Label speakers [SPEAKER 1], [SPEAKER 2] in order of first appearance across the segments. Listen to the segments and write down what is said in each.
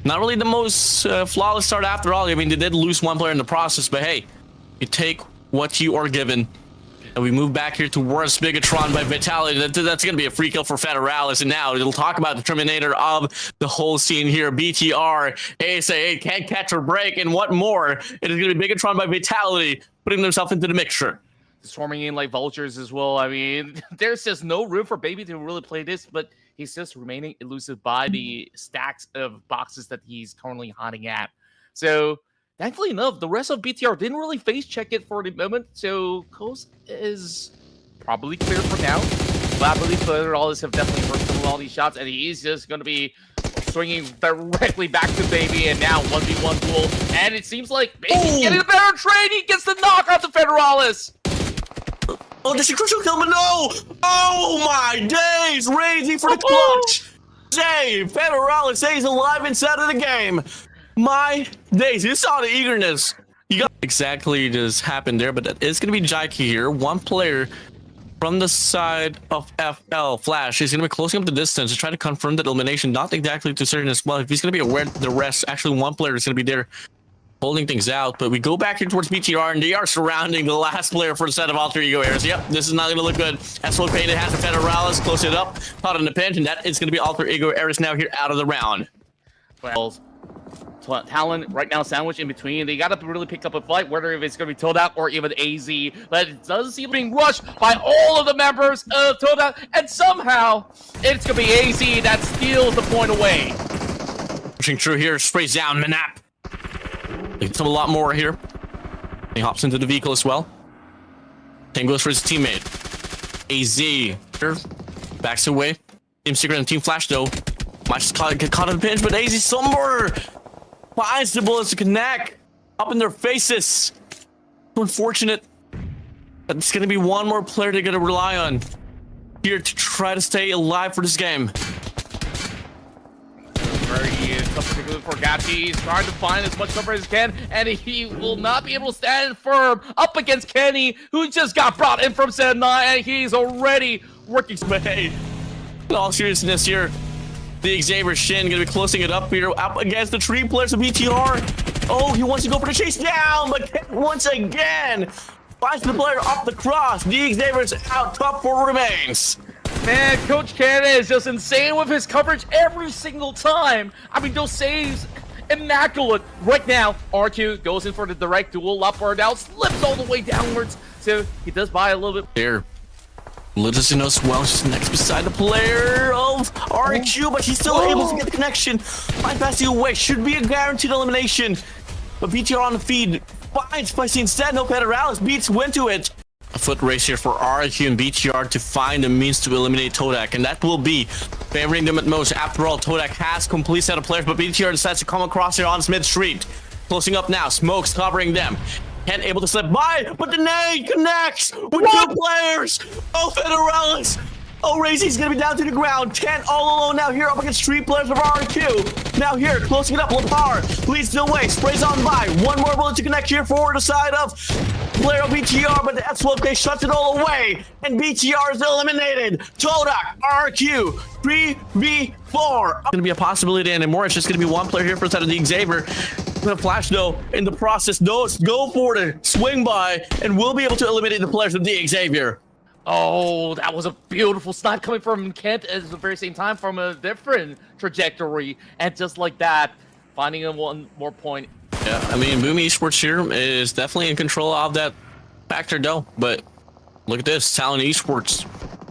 [SPEAKER 1] Not really the most flawless start after all. I mean, they did lose one player in the process, but hey, you take what you are given. And we move back here towards Bigatron by Vitality. That's going to be a free kill for Federalis. And now it'll talk about the Terminator of the whole scene here. BTR, ASA, can't catch or break, and what more? It is going to be Bigatron by Vitality putting themselves into the mixture.
[SPEAKER 2] Swarming in like vultures as well. I mean, there's just no room for Baby to really play this, but he's just remaining elusive by the stacks of boxes that he's currently hunting at. So, thankfully enough, the rest of BTR didn't really face check it for the moment, so Coast is probably clear for now. But I believe Federalis have definitely burst through all these shots, and he's just going to be swinging directly back to Baby, and now 1v1 duel. And it seems like Baby's getting a better trade. He gets the knock out to Federalis.
[SPEAKER 1] Oh, this is a crucial kill, but no! Oh my days! Razy for the clutch! Save! Federalis stays alive inside of the game. My days, you saw the eagerness. You got exactly just happened there, but it's gonna be Jaiki here. One player from the side of FL Flash is gonna be closing up the distance to try to confirm that elimination. Not exactly too certain as well. If he's gonna be aware the rest, actually one player is gonna be there holding things out. But we go back here towards BTR, and they are surrounding the last player for the set of Alter Ego Airs. Yep, this is not gonna look good. S12 painted has the Federalis, close it up, caught in the pinch, and that is gonna be Alter Ego Airs now here out of the round.
[SPEAKER 2] Well, Talon right now sandwiched in between. They got to really pick up a fight, whether if it's going to be Todak or even AZ. But it does seem being rushed by all of the members of Todak, and somehow it's going to be AZ that steals the point away.
[SPEAKER 1] Pushing through here, sprays down Manap. It's a lot more here. He hops into the vehicle as well. Same goes for his teammate. AZ here, backs away. Team Secret and Team Flash though. Might just get caught in the pinch, but AZ somewhere finds the bullets to connect up in their faces. So unfortunate. But it's gonna be one more player they're gonna rely on here to try to stay alive for this game.
[SPEAKER 2] Very tough, particularly for Gachi. He's trying to find as much cover as he can, and he will not be able to stand firm up against Kenny, who just got brought in from Set 9, and he's already working.
[SPEAKER 1] But hey, in all seriousness here, the Xavier Shin gonna be closing it up here up against the three players of BTR. Oh, he wants to go for the chase down, but once again finds the player up the cross. The Xavier's out, top 4 remains.
[SPEAKER 2] Man, Coach Canada is just insane with his coverage every single time. I mean, those saves, immaculate. Right now, RQ goes in for the direct duel, upward out, slips all the way downwards. So he does buy a little bit.
[SPEAKER 1] There. Littleston as well, just next beside the player of RQ, but he's still able to get the connection. Finds Spicy away, should be a guaranteed elimination. But BTR on the feed, finds Spicy instead. No Federalis beats went to it. A foot race here for RQ and BTR to find a means to eliminate Todak, and that will be favoring them at most. After all, Todak has complete set of players, but BTR decides to come across here on Smith Street. Closing up now, Smokes covering them. Can't able to slip by, but the nade connects with 2 players. Oh, Federalis. Oh, Razy's gonna be down to the ground. 10 all alone now here up against 3 players of RQ. Now here, closing it up, Lepar leads the way, sprays on by. One more bullet to connect here for the side of player of BTR, but the S12 shuts it all away, and BTR is eliminated. Todak, RQ, 3v4. Gonna be a possibility anymore. It's just gonna be one player here for the side of the Xavier. The Flash though in the process does go for the swing by and will be able to eliminate the players of the Xavier.
[SPEAKER 2] Oh, that was a beautiful snipe coming from Kent at the very same time from a different trajectory, and just like that, finding a one more point.
[SPEAKER 1] Yeah, I mean, Boom Esports here is definitely in control of that factor though, but look at this, Talon Esports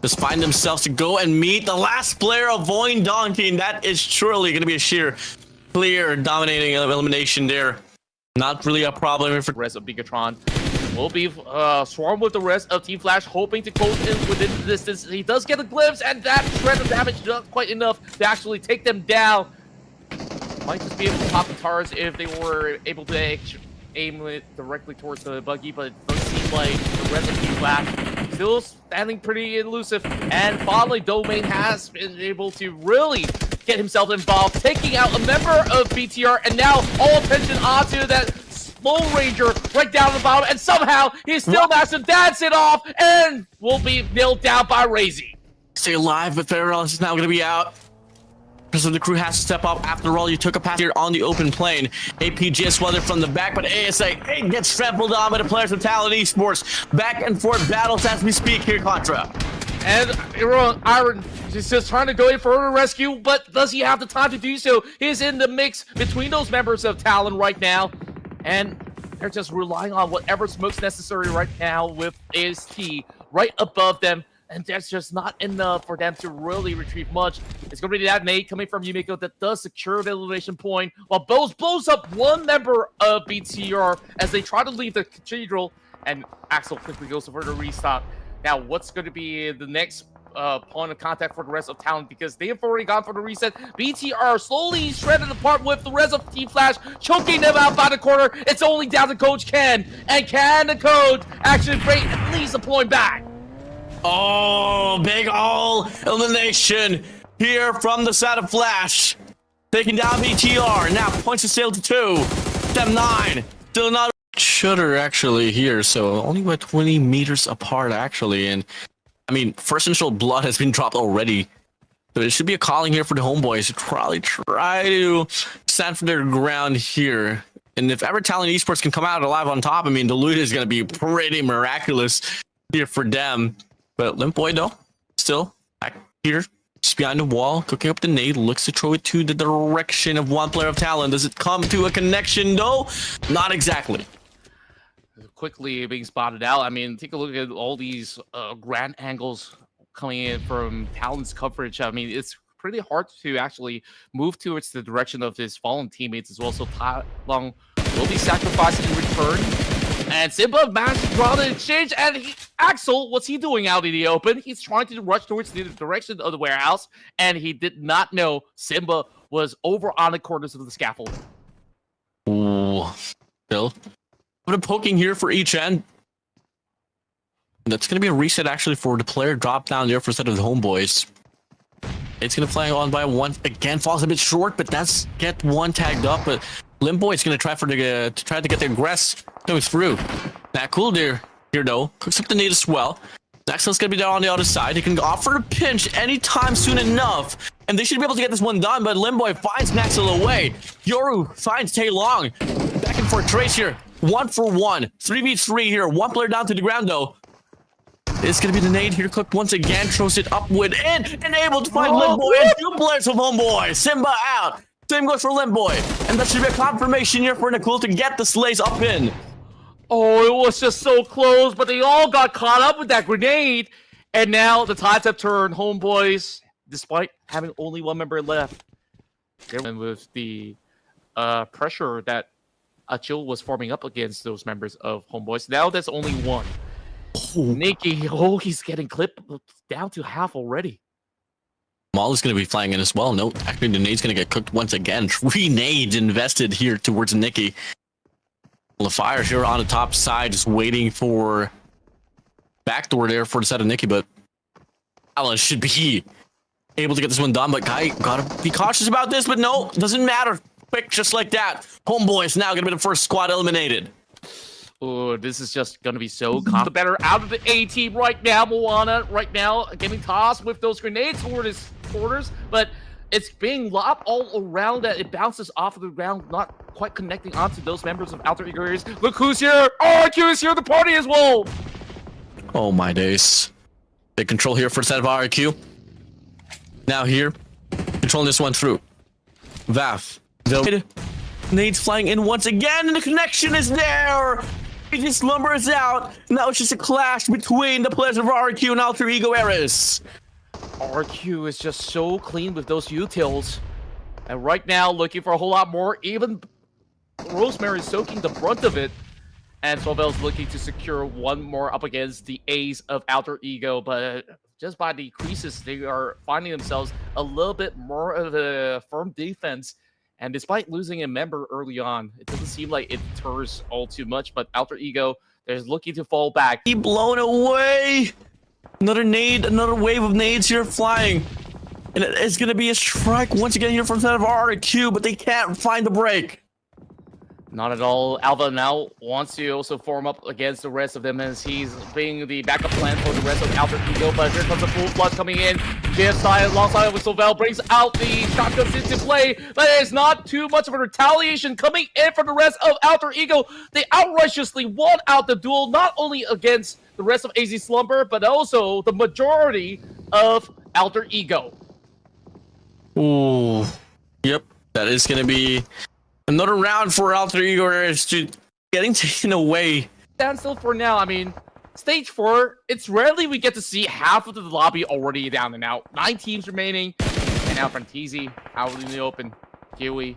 [SPEAKER 1] just find themselves to go and meet the last player of Voin Donkey, and that is surely going to be a sheer clear dominating elimination there. Not really a problem for the
[SPEAKER 2] rest of Bigatron. Will be swarmed with the rest of Team Flash, hoping to close in within the distance. He does get a glimpse, and that shred of damage not quite enough to actually take them down. Might just be able to pop the tars if they were able to aim it directly towards the buggy, but it does seem like the rest of Team Flash still standing pretty elusive. And finally, Domain has been able to really get himself involved, taking out a member of BTR, and now all attention onto that Lone Ranger right down the bottom, and somehow he still managed to dance it off and will be nailed down by Razy.
[SPEAKER 1] Stay alive, but Federalis is now going to be out. So the crew has to step up. After all, you took a pass here on the open plane. APG is weathered from the back, but ASA gets trampled on by the players of Talon Esports. Back and forth battles as we speak here, Contra.
[SPEAKER 2] And Iron is just trying to go in for a rescue, but does he have the time to do so? He's in the mix between those members of Talon right now, and they're just relying on whatever smoke's necessary right now with AST right above them. And that's just not enough for them to really retrieve much. It's going to be that nade coming from Yumiko that does secure the elimination point, while Bose blows up one member of BTR as they try to leave the cathedral, and Axel quickly goes for the restock. Now, what's going to be the next point of contact for the rest of Talon? Because they have already gone for the reset. BTR slowly shredded apart with the rest of Team Flash, choking them out by the corner. It's only down to Coach Ken. And can the coach actually bring at least a point back?
[SPEAKER 1] Oh, big all elimination here from the side of Flash. Taking down BTR. Now points to sail to 2. Step 9. Still not shudder actually here. So only about 20 meters apart actually. And I mean, first initial blood has been dropped already. So it should be a calling here for the homeboys to probably try to stand for their ground here. And if ever Talon Esports can come out alive on top, I mean, the loot is going to be pretty miraculous here for them. But Limp Boy, though, still back here, just behind the wall, cooking up the nade, looks to throw it to the direction of one player of Talon. Does it come to a connection, though? Not exactly.
[SPEAKER 2] Quickly being spotted out. I mean, take a look at all these grand angles coming in from Talon's coverage. I mean, it's pretty hard to actually move towards the direction of his fallen teammates as well. So Talon will be sacrificed in return. And Simba managed to draw the exchange, and Axel, what's he doing out in the open? He's trying to rush towards the direction of the warehouse, and he did not know Simba was over on the corners of the scaffold.
[SPEAKER 1] Ooh, still. But a poking here for each end. That's going to be a reset actually for the player drop down there for a set of the homeboys. It's going to fly on by one. Again, falls a bit short, but that's get one tagged up. But Limbo is going to try to get the aggress coming through. That cool there here though. Cooks up the nade as well. Axel's going to be down on the other side. He can offer a pinch anytime soon enough. And they should be able to get this one done, but Limboy finds Maxwell away. Yoru finds Tay Long. Back and forth Trace here. 1-for-1. 3v3 here. One player down to the ground though. It's going to be the nade here. Cook once again. Throws it upward in. And able to find Limboy. And 2 players from Homeboy. Simba out. Same goes for Limboy. And that should be a confirmation here for Nicole to get the Slays up in.
[SPEAKER 2] Oh, it was just so close, but they all got caught up with that grenade. And now the tides have turned. Homeboys, despite having only 1 member left, and with the pressure that Achil was forming up against those members of Homeboys, now there's only 1. Oh. Nikki, he's getting clipped down to half already.
[SPEAKER 1] Maul is going to be flying in as well. No, actually the nade's going to get cooked once again. 3 nades invested here towards Nikki. The fires here on the top side, just waiting for backdoor there for the set of Nikki, but Alan should be able to get this one done. But Guy gotta be cautious about this, but no, doesn't matter. Quick, just like that. Homeboy is now gonna be the first squad eliminated.
[SPEAKER 2] Oh, this is just gonna be so the better out of the A team right now. Moana right now getting tossed with those grenades toward his quarters, but it's being lobbed all around that it bounces off of the ground, not quite connecting onto those members of Alter Ego Areas. Look who's here! RQ is here at the party as well!
[SPEAKER 1] Oh my days. They control here for the set of RQ. Now here, controlling this one through. Vav. Nades flying in once again, and the connection is there! He just lumbers out. Now it's just a clash between the players of RQ and Alter Ego Areas.
[SPEAKER 2] RQ is just so clean with those utils. And right now, looking for a whole lot more. Even Rosemary is soaking the brunt of it. And Solvel's looking to secure 1 more up against the A's of Alter Ego. But just by the creases, they are finding themselves a little bit more of a firm defense. And despite losing a member early on, it doesn't seem like it deters all too much. But Alter Ego, they're looking to fall back.
[SPEAKER 1] He blown away! Another nade, another wave of nades here flying. And it's going to be a strike once again here from the side of RQ, but they can't find the break.
[SPEAKER 2] Not at all. Alva now wants to also form up against the rest of them as he's being the backup plan for the rest of Alter Ego. But here comes the full flood coming in. JF side alongside with Silvel brings out the shotguns into play. But it's not too much of a retaliation coming in for the rest of Alter Ego. They outrighteously won out the duel, not only against the rest of AZ Slumber, but also the majority of Alter Ego.
[SPEAKER 1] Ooh. Yep. That is going to be another round for Alter Ego is getting taken away.
[SPEAKER 2] Stand still for now. I mean, stage 4, it's rarely we get to see half of the lobby already down and out. 9 teams remaining. And now Frantizi out in the open. Kiwi.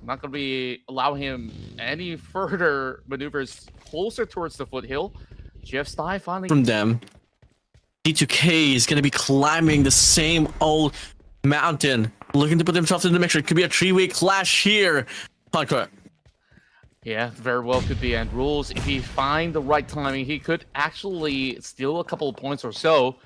[SPEAKER 2] I'm not going to be allowing him any further maneuvers closer towards the foothill. Jeff Stye finally
[SPEAKER 1] from them. D2K is going to be climbing the same old mountain, looking to put themselves in the mixture. It could be a 3-way clash here. Conquer.
[SPEAKER 2] Yeah, very well could be. And Rules, if he find the right timing, he could actually steal a couple of points or so.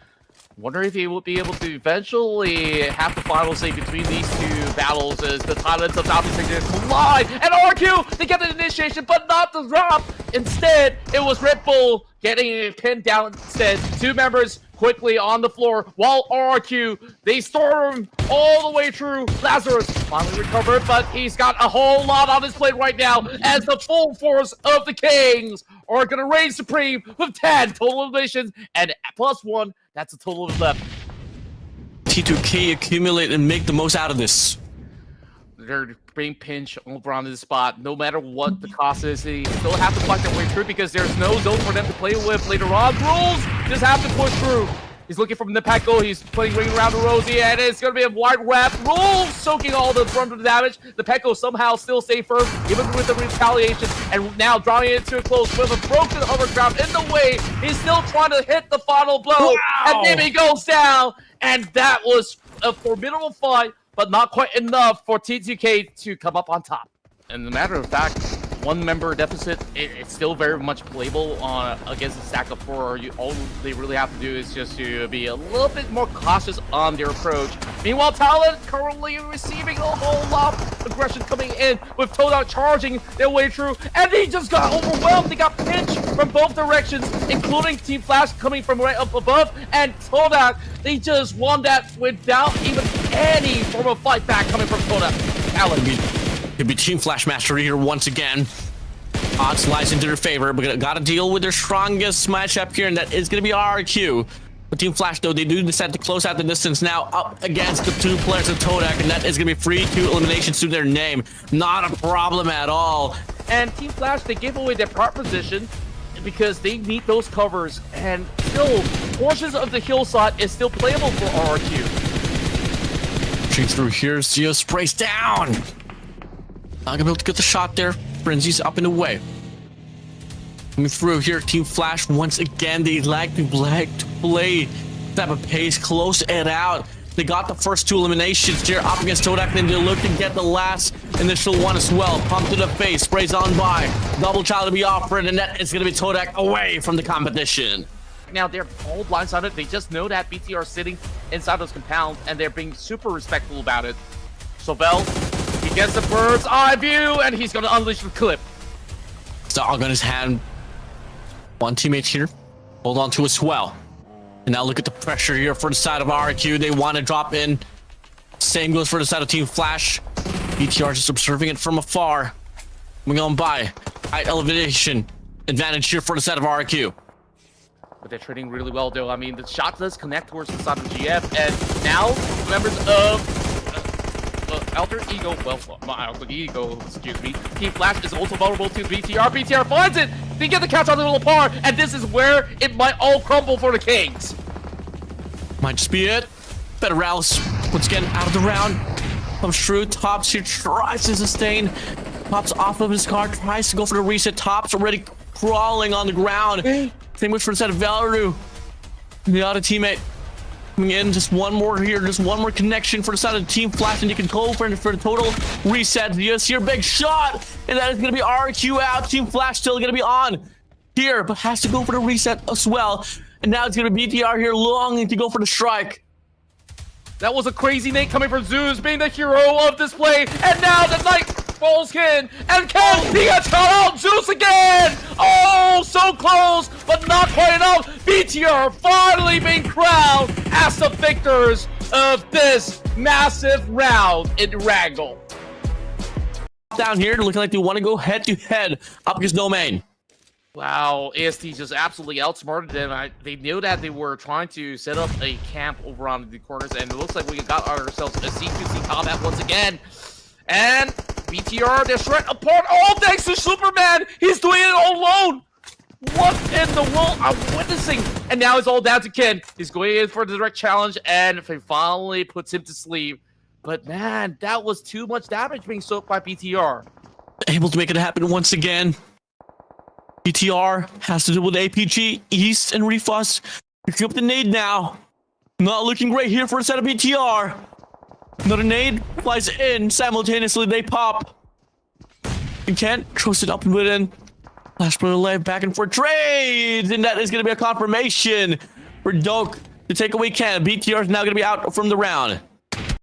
[SPEAKER 2] Wonder if he will be able to eventually have the final say between these two battles as the Talons of Southeast Asia collide. And RQ, they get the initiation, but not the drop. Instead, it was Red Bull getting pinned down instead. 2 members quickly on the floor, while RQ, they storm all the way through. Lazarus finally recovered, but he's got a whole lot on his plate right now as the full force of the Kings are going to reign supreme with 10 total eliminations and +1. That's a total of 11.
[SPEAKER 1] T2K accumulate and make the most out of this.
[SPEAKER 2] They're being pinched over on this spot. No matter what the cost is, they still have to fight their way through because there's no zone for them to play with later on. Rules just have to push through. He's looking from the Pecco. He's playing ring around the Rosie, and it's going to be a wide wrap. Rules soaking all the brunt of the damage. The Pecco somehow still stay firm, even with the retaliation, and now drawing it to a close with a broken hovercraft in the way. He's still trying to hit the final blow, and then he goes down, and that was a formidable fight, but not quite enough for T2K to come up on top. And as a matter of fact, 1 member deficit, it's still very much playable on against a stack of 4. All they really have to do is just to be a little bit more cautious on their approach. Meanwhile, Talon currently receiving a whole lot of aggression coming in with Toda charging their way through, and he just got overwhelmed. They got pinched from both directions, including Team Flash coming from right up above, and Toda, they just won that without even any form of fight back coming from Toda. Talon.
[SPEAKER 1] Could be Team Flash Mastery here once again. Odds lies into their favor, but gotta deal with their strongest matchup here, and that is gonna be RQ. But Team Flash, though, they do decide to close out the distance now up against the 2 players of Todak, and that is gonna be free 2 eliminations to their name. Not a problem at all.
[SPEAKER 2] And Team Flash, they gave away their prop position because they need those covers, and still portions of the hillside is still playable for RQ.
[SPEAKER 1] Shooting through here, Zio sprays down. Not gonna be able to get the shot there. Frenzy's up and away. Coming through here, Team Flash once again. They like to play type of pace, close it out. They got the first 2 eliminations here up against Todak, and they look to get the last initial one as well. Pump to the face, sprays on by. Double child to be offered, and that is gonna be Todak away from the competition.
[SPEAKER 2] Now they're all blindsided. They just know that BT are sitting inside those compounds, and they're being super respectful about it. Sobel, he gets the bird's eye view, and he's going to unleash the clip.
[SPEAKER 1] Dog on his hand. 1 teammate here. Hold on to as well. And now look at the pressure here for the side of RQ. They want to drop in. Same goes for the side of Team Flash. BTR just observing it from afar. Moving on by. High elevation advantage here for the side of RQ.
[SPEAKER 2] But they're trading really well, though. I mean, the shot does connect towards the side of GF, and now members of Alter Ego, Alter Ego, excuse me. Team Flash is also vulnerable to BTR. BTR finds it! They get the catch on the little par, and this is where it might all crumble for the Kings.
[SPEAKER 1] Might just be it. Better Rouse once again out of the round. Comes through. Tops here tries to sustain. Pops off of his car, tries to go for the reset. Tops already crawling on the ground. Same goes for the set of Valeru. The other teammate coming in. Just 1 more here. Just 1 more connection for the side of the Team Flash, and you can go for the total reset. Just here, big shot, and that is going to be RQ out. Team Flash still going to be on here, but has to go for the reset as well. And now it's going to be BTR here longing to go for the strike.
[SPEAKER 2] That was a crazy nade coming from Zeus, being the hero of this play, and now the Knight falls in, and Ken, he gets shot out, Zeus again! Oh, so close, but not quite enough. BTR finally being crowned as the victors of this massive round in Wrangle.
[SPEAKER 1] Down here, looking like they want to go head-to-head up against Domain.
[SPEAKER 2] Wow, AST just absolutely outsmarted them. They knew that they were trying to set up a camp over on the corners, and it looks like we got ourselves a C2C combat once again. And BTR, they're shred apart, all thanks to Superman! He's doing it all alone! What in the world I'm witnessing? And now it's all down to Ken. He's going in for the direct challenge, and he finally puts him to sleep. But man, that was too much damage being soaked by BTR.
[SPEAKER 1] Able to make it happen once again. BTR has to deal with APG, East, and Refus. Picking up the nade now. Not looking great here for a set of BTR. Another nade flies in. Simultaneously, they pop. And Kent throws it up and within. Flash Brother Live back and forth trades. And that is going to be a confirmation for Doke to take away Kent. BTR is now going to be out from the round.